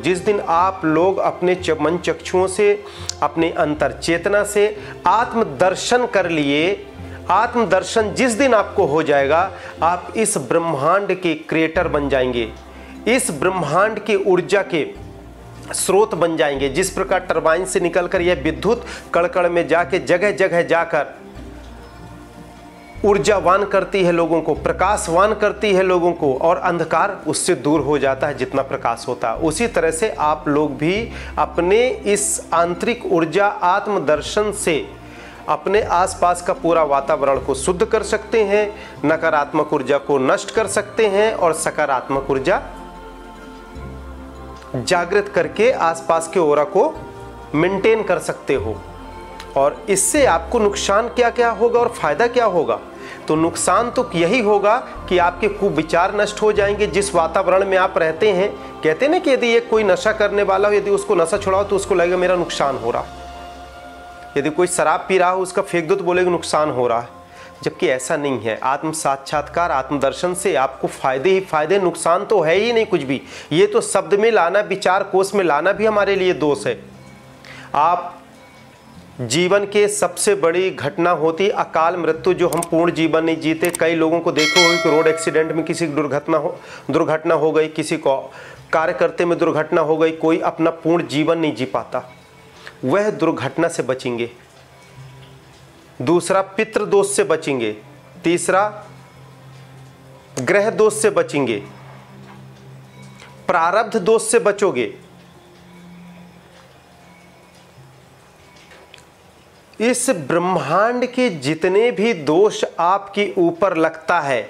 जिस दिन आप लोग अपने मन चक्षुओं से, अपने अंतर चेतना से आत्मदर्शन कर लिए, आत्मदर्शन जिस दिन आपको हो जाएगा, आप इस ब्रह्मांड के क्रिएटर बन जाएंगे, इस ब्रह्मांड की ऊर्जा के स्रोत बन जाएंगे। जिस प्रकार टरबाइन से निकलकर यह विद्युत कण-कण में जाके जगह जगह जाकर ऊर्जावान करती है लोगों को, प्रकाशवान करती है लोगों को, और अंधकार उससे दूर हो जाता है जितना प्रकाश होता है। उसी तरह से आप लोग भी अपने इस आंतरिक ऊर्जा आत्मदर्शन से अपने आसपास का पूरा वातावरण को शुद्ध कर सकते हैं, नकारात्मक ऊर्जा को नष्ट कर सकते हैं और सकारात्मक ऊर्जा जागृत करके आसपास के ओरा को मेंटेन कर सकते हो। और इससे आपको नुकसान क्या क्या होगा और फायदा क्या होगा? तो नुकसान तो यही होगा कि आपके कुविचार नष्ट हो जाएंगे। जिस वातावरण में आप रहते हैं, कहते हैं ना कि यदि एक कोई नशा करने वाला हो, यदि उसको नशा छुड़ाओ तो उसको लगेगा मेरा नुकसान हो रहा। यदि कोई शराब पी रहा हो, उसका फेंक दो तो बोलेगा नुकसान हो रहा है। जबकि ऐसा नहीं है। आत्म साक्षात्कार, आत्मदर्शन से आपको फायदे ही फायदे, नुकसान तो है ही नहीं कुछ भी। ये तो शब्द में लाना, विचार कोष में लाना भी हमारे लिए दोष है। आप जीवन के सबसे बड़ी घटना होती अकाल मृत्यु, जो हम पूर्ण जीवन नहीं जीते। कई लोगों को देखो कि रोड एक्सीडेंट में किसी की दुर्घटना हो गई, किसी को कार्य करते में दुर्घटना हो गई, कोई अपना पूर्ण जीवन नहीं जी पाता। वह दुर्घटना से बचेंगे। दूसरा, पितृ दोष से बचेंगे। तीसरा, ग्रह दोष से बचेंगे। प्रारब्ध दोष से बचोगे। इस ब्रह्मांड के जितने भी दोष आपके ऊपर लगता है,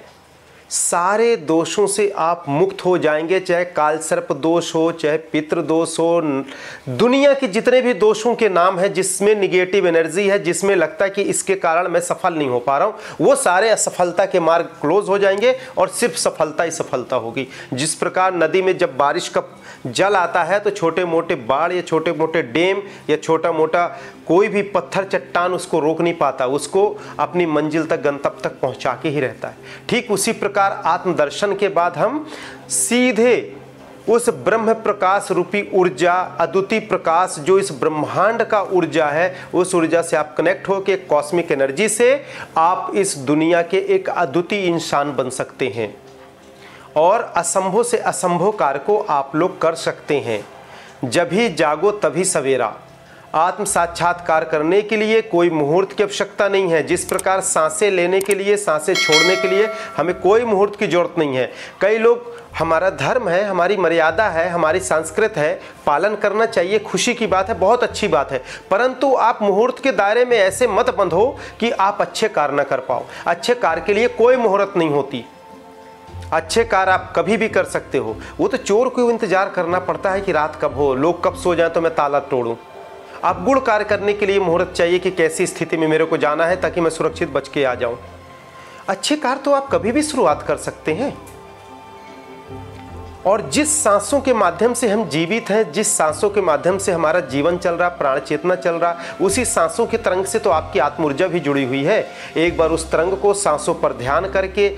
सारे दोषों से आप मुक्त हो जाएंगे। चाहे कालसर्प दोष हो, चाहे पितृ दोष हो, दुनिया के जितने भी दोषों के नाम हैं जिसमें निगेटिव एनर्जी है, जिसमें लगता है कि इसके कारण मैं सफल नहीं हो पा रहा हूं, वो सारे असफलता के मार्ग क्लोज हो जाएंगे और सिर्फ सफलता ही सफलता होगी। जिस प्रकार नदी में जब बारिश का जल आता है तो छोटे मोटे बाढ़ या छोटे मोटे डैम या छोटा मोटा कोई भी पत्थर चट्टान उसको रोक नहीं पाता, उसको अपनी मंजिल तक, गंतव्य तक पहुंचा के ही रहता है। ठीक उसी प्रकार आत्मदर्शन के बाद हम सीधे उस ब्रह्म प्रकाश रूपी ऊर्जा, अद्वितीय प्रकाश जो इस ब्रह्मांड का ऊर्जा है, उस ऊर्जा से आप कनेक्ट हो के कॉस्मिक एनर्जी से आप इस दुनिया के एक अद्वितीय इंसान बन सकते हैं और असंभव से असंभव कार्य को आप लोग कर सकते हैं। जब ही जागो तभी सवेरा। आत्म साक्षात्कार करने के लिए कोई मुहूर्त की आवश्यकता नहीं है। जिस प्रकार सांसें लेने के लिए, सांसें छोड़ने के लिए हमें कोई मुहूर्त की जरूरत नहीं है। कई लोग, हमारा धर्म है, हमारी मर्यादा है, हमारी संस्कृत है, पालन करना चाहिए, खुशी की बात है, बहुत अच्छी बात है, परंतु आप मुहूर्त के दायरे में ऐसे मत बंधो कि आप अच्छे कार्य न कर पाओ। अच्छे कार्य के लिए कोई मुहूर्त नहीं होती। अच्छे कार्य आप कभी भी कर सकते हो। वो तो चोर को इंतजार करना पड़ता है कि रात कब हो, लोग कब सो जाए तो मैं ताला तोड़ूं। आप गुण कार्य करने के लिए मुहूर्त चाहिए कि कैसी स्थिति में मेरे को जाना है ताकि मैं सुरक्षित बच के आ जाऊं। अच्छे कार्य तो आप कभी भी शुरुआत कर सकते हैं। और जिस सांसों के माध्यम से हम जीवित हैं, जिस सांसों के माध्यम से हमारा जीवन चल रहा, प्राण चेतना चल रहा, उसी सांसों की तरंग से तो आपकी आत्म ऊर्जा भी जुड़ी हुई है। एक बार उस तरंग को सांसों पर ध्यान करके,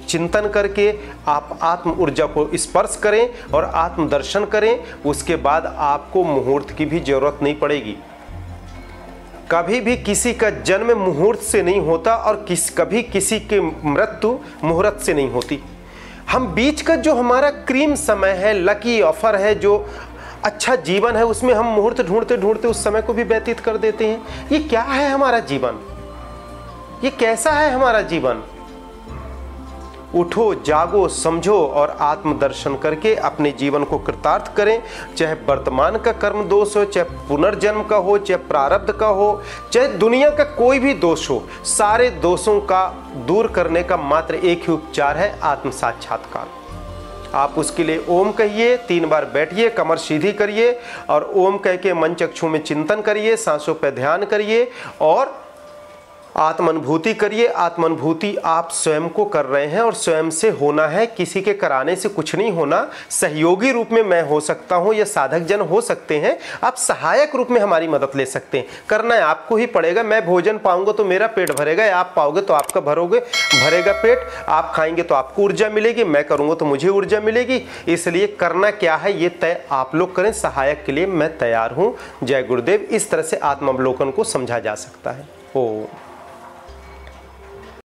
चिंतन करके आप आत्म ऊर्जा को स्पर्श करें और आत्मदर्शन करें। उसके बाद आपको मुहूर्त की भी जरूरत नहीं पड़ेगी। कभी भी किसी का जन्म मुहूर्त से नहीं होता और कभी किसी की मृत्यु मुहूर्त से नहीं होती। हम बीच का जो हमारा क्रीम समय है, लकी ऑफर है, जो अच्छा जीवन है, उसमें हम मुहूर्त ढूंढते ढूंढते उस समय को भी व्यतीत कर देते हैं। ये क्या है हमारा जीवन? ये कैसा है हमारा जीवन? उठो, जागो, समझो और आत्मदर्शन करके अपने जीवन को कृतार्थ करें। चाहे वर्तमान का कर्म दोष हो, चाहे पुनर्जन्म का हो, चाहे प्रारब्ध का हो, चाहे दुनिया का कोई भी दोष हो, सारे दोषों का दूर करने का मात्र एक ही उपचार है, आत्म साक्षात्कार। आप उसके लिए ओम कहिए, 3 बार बैठिए, कमर सीधी करिए और ओम कह के मन चक्षु में चिंतन करिए, सांसों पर ध्यान करिए और आत्मानुभूति करिए। आत्मानुभूति आप स्वयं को कर रहे हैं और स्वयं से होना है, किसी के कराने से कुछ नहीं होना। सहयोगी रूप में मैं हो सकता हूं या साधक जन हो सकते हैं, आप सहायक रूप में हमारी मदद ले सकते हैं। करना है आपको ही पड़ेगा। मैं भोजन पाऊंगा तो मेरा पेट भरेगा, आप पाओगे तो आपका भरेगा पेट। आप खाएंगे तो आपको ऊर्जा मिलेगी, मैं करूंगा तो मुझे ऊर्जा मिलेगी। इसलिए करना क्या है ये तय आप लोग करें, सहायक के लिए मैं तैयार हूं। जय गुरुदेव। इस तरह से आत्मावलोकन को समझा जा सकता है। ओम।